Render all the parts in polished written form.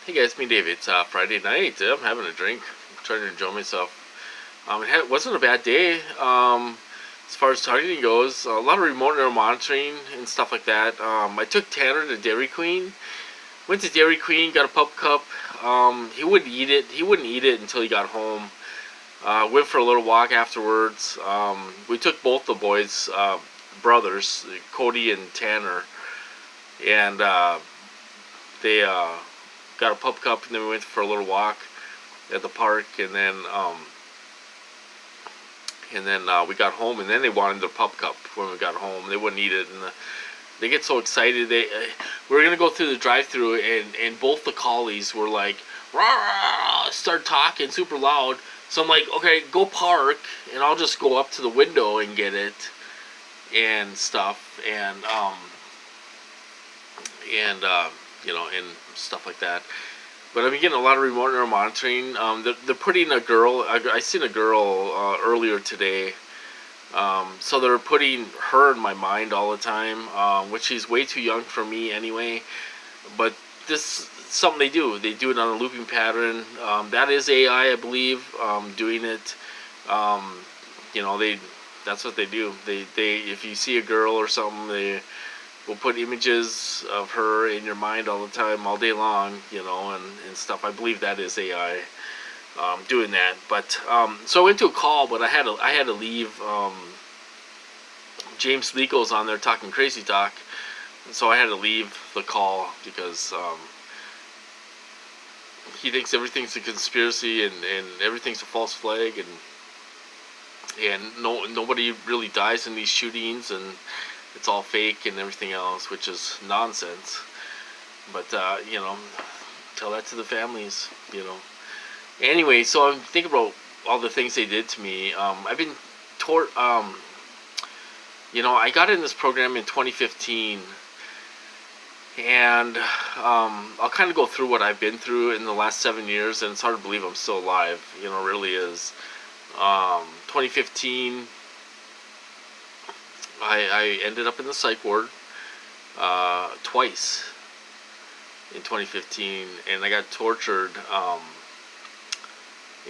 Hey guys, me Dave. It's Friday night. I'm having a drink. I'm trying to enjoy myself. It wasn't a bad day. As far as targeting goes, a lot of remote neural monitoring and stuff like that. I took Tanner to Dairy Queen. Went to Dairy Queen, got a pup cup. He wouldn't eat it. He wouldn't eat it until he got home. Went for a little walk afterwards. We took both the boys, brothers, Cody and Tanner, and they got a pup cup, and then we went for a little walk at the park, and then we got home, and then they wanted the pup cup when we got home. They wouldn't eat it, and they get so excited. We were gonna go through the drive-through, and both the collies were like, rah, rah, start talking super loud. So I'm like, okay, go park, and I'll just go up to the window and get it and stuff, and stuff like that. But I've been getting a lot of remote neural monitoring. They're putting a girl. I seen a girl earlier today. So they're putting her in my mind all the time, which she's way too young for me anyway. But this is something they do. They do it on a looping pattern. That is AI, I believe, doing it. They that's what they do. They if you see a girl or something, they will put images of her in your mind all the time, all day long, and stuff. I believe that is AI doing that. But so I went to a call, but I had to leave. James Lego's on there talking crazy talk, so I had to leave the call because he thinks everything's a conspiracy and everything's a false flag, and nobody really dies in these shootings, and it's all fake and everything else, which is nonsense. But tell that to the families. Anyway, so I'm thinking about all the things they did to me. I've been I got in this program in 2015, and I'll kind of go through what I've been through in the last 7 years, and it's hard to believe I'm still alive. It really is. 2015, I ended up in the psych ward twice in 2015, and I got tortured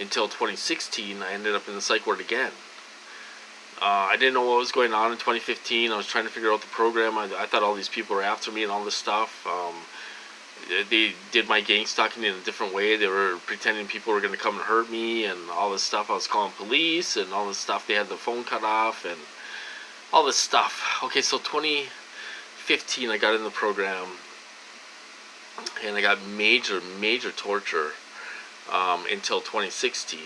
until 2016. I ended up in the psych ward again. I didn't know what was going on in 2015. I was trying to figure out the program. I thought all these people were after me and all this stuff. They did my gang stalking in a different way. They were pretending people were going to come and hurt me and all this stuff. I was calling police and all this stuff. They had the phone cut off and all this stuff. Okay, so 2015 I got in the program, and I got major torture until 2016.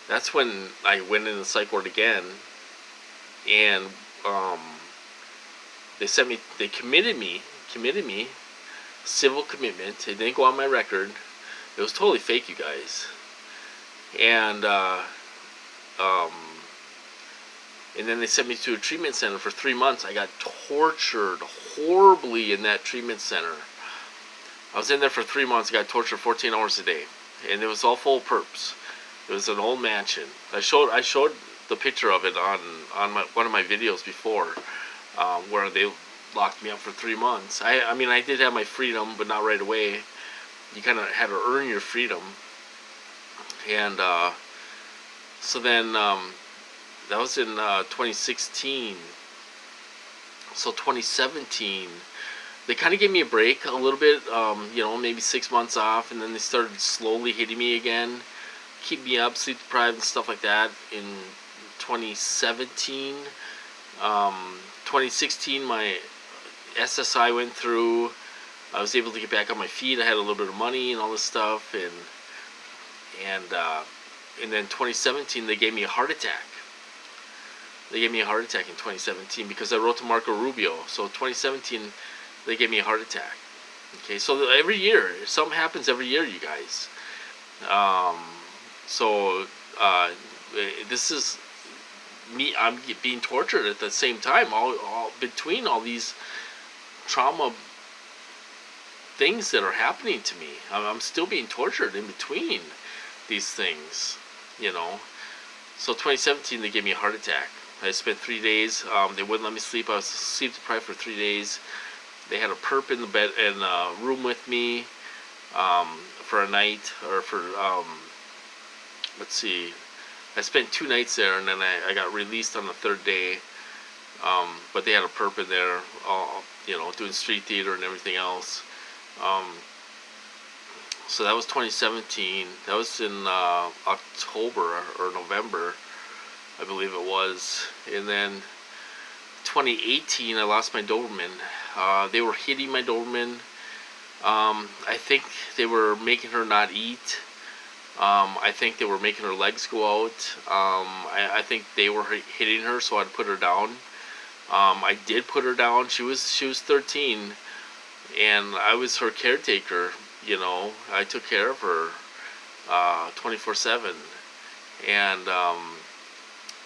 That's when I went in the psych ward again, and they committed me, civil commitment. It didn't go on my record. It was totally fake, you guys. And then they sent me to a treatment center for 3 months. I got tortured horribly in that treatment center. I was in there for 3 months. I got tortured 14 hours a day, and it was all full of perps. It was an old mansion. I showed the picture of it on one of my videos before, where they locked me up for 3 months. I did have my freedom, but not right away. You kind of had to earn your freedom, and so then that was in 2016. So 2017, they kind of gave me a break a little bit, maybe 6 months off, and then they started slowly hitting me again, keep me up, sleep deprived and stuff like that. In 2017, 2016, my SSI went through. I was able to get back on my feet. I had a little bit of money and all this stuff, and then 2017 they gave me a heart attack. They gave me a heart attack in 2017 because I wrote to Marco Rubio. So 2017 they gave me a heart attack. Okay, so every year something happens every year, you guys. This is me. I'm being tortured at the same time, all between all these trauma things that are happening to me. I'm still being tortured in between these things, So 2017 they gave me a heart attack. I spent 3 days. They wouldn't let me sleep. I was sleep deprived for 3 days. They had a perp in the bed in room with me. for a night, or for let's see, I spent 2 nights there, and then I got released on the third day. But they had a perp in there, doing street theater and everything else. Um, so that was 2017. That was in October or November, I believe it was. And then 2018, I lost my Doberman. They were hitting my Doberman. I think they were making her not eat. I think they were making her legs go out. I think they were hitting her, so I'd put her down. I did put her down. She was 13, and I was her caretaker. I took care of her 24/7, and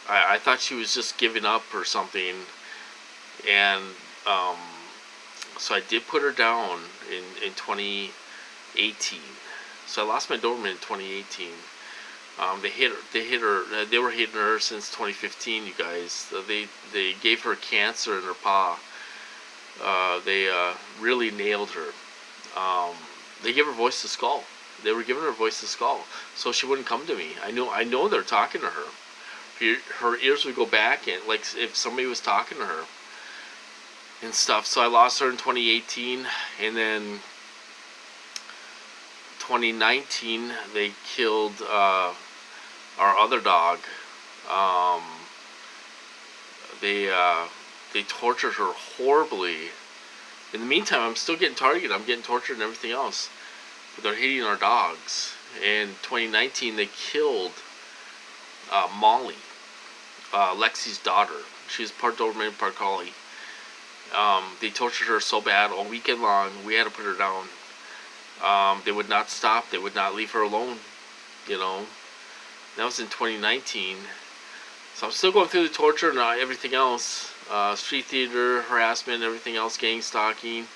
I thought she was just giving up or something, and so I did put her down in 2018. So I lost my Doberman in 2018. They were hitting her since 2015, you guys. They gave her cancer in her paw. They really nailed her. They gave her voice to skull. They were giving her voice to skull, so she wouldn't come to me. I know they're talking to her. Her ears would go back, and like if somebody was talking to her and stuff. So I lost her in 2018, and then 2019 they killed our other dog. They tortured her horribly. In the meantime, I'm still getting targeted. I'm getting tortured and everything else. But they're hitting our dogs. In 2019, they killed Molly, Lexi's daughter. She's part Doberman, part Collie. They tortured her so bad all weekend long. We had to put her down. They would not stop. They would not leave her alone. That was in 2019. So I'm still going through the torture and everything else. Street theater, harassment, everything else, gang stalking. In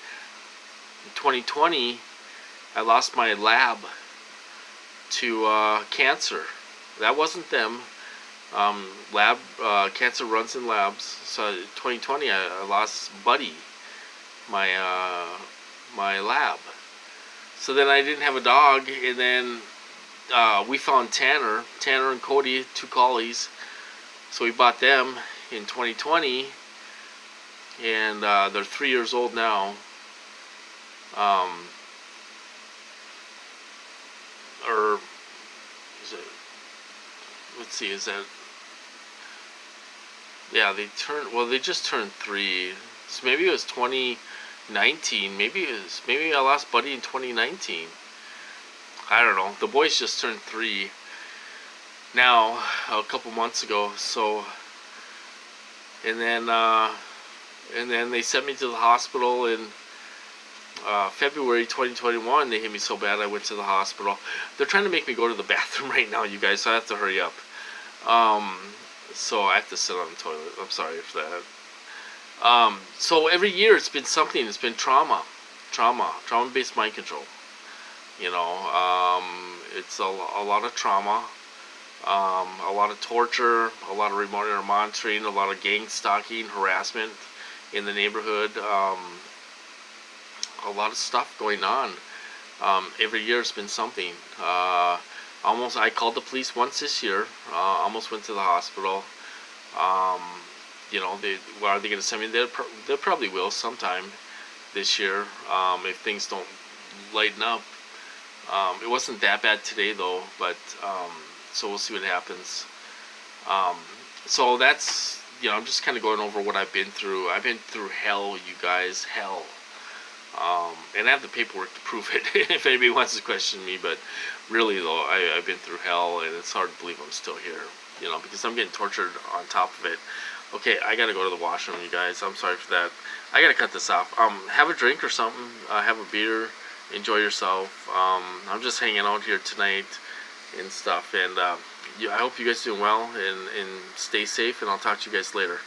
2020, I lost my lab to cancer. That wasn't them. Cancer runs in labs. So 2020, I lost Buddy, my lab. So then I didn't have a dog, and then we found Tanner and Cody, 2 collies. So we bought them in 2020, and they're 3 years old now. Or is it? Let's see. Is that? Yeah, they just turned 3. So maybe it was 2019. Maybe I lost Buddy in 2019. I don't know. The boys just turned 3 now, a couple months ago. So, and then they sent me to the hospital in February 2021. They hit me so bad I went to the hospital. They're trying to make me go to the bathroom right now, you guys, so I have to hurry up. So I have to sit on the toilet. I'm sorry for that. So every year it's been something. It's been trauma-based mind control. It's a lot of trauma, a lot of torture, a lot of remote monitoring, a lot of gang stalking, harassment in the neighborhood, a lot of stuff going on. Every year it's been something. I called the police once this year. Almost went to the hospital. Are they going to send me there? They probably will sometime this year if things don't lighten up. It wasn't that bad today though, but so we'll see what happens. So that's, I'm just kind of going over what I've been through. I've been through hell, you guys, hell. And I have the paperwork to prove it if anybody wants to question me, but really though, I've been through hell, and it's hard to believe I'm still here, because I'm getting tortured on top of it. Okay, I gotta go to the washroom, you guys. I'm sorry for that. I gotta cut this off. Have a drink or something. Have a beer. Enjoy yourself. I'm just hanging out here tonight and stuff, and I hope you guys doing well, and stay safe, and I'll talk to you guys later.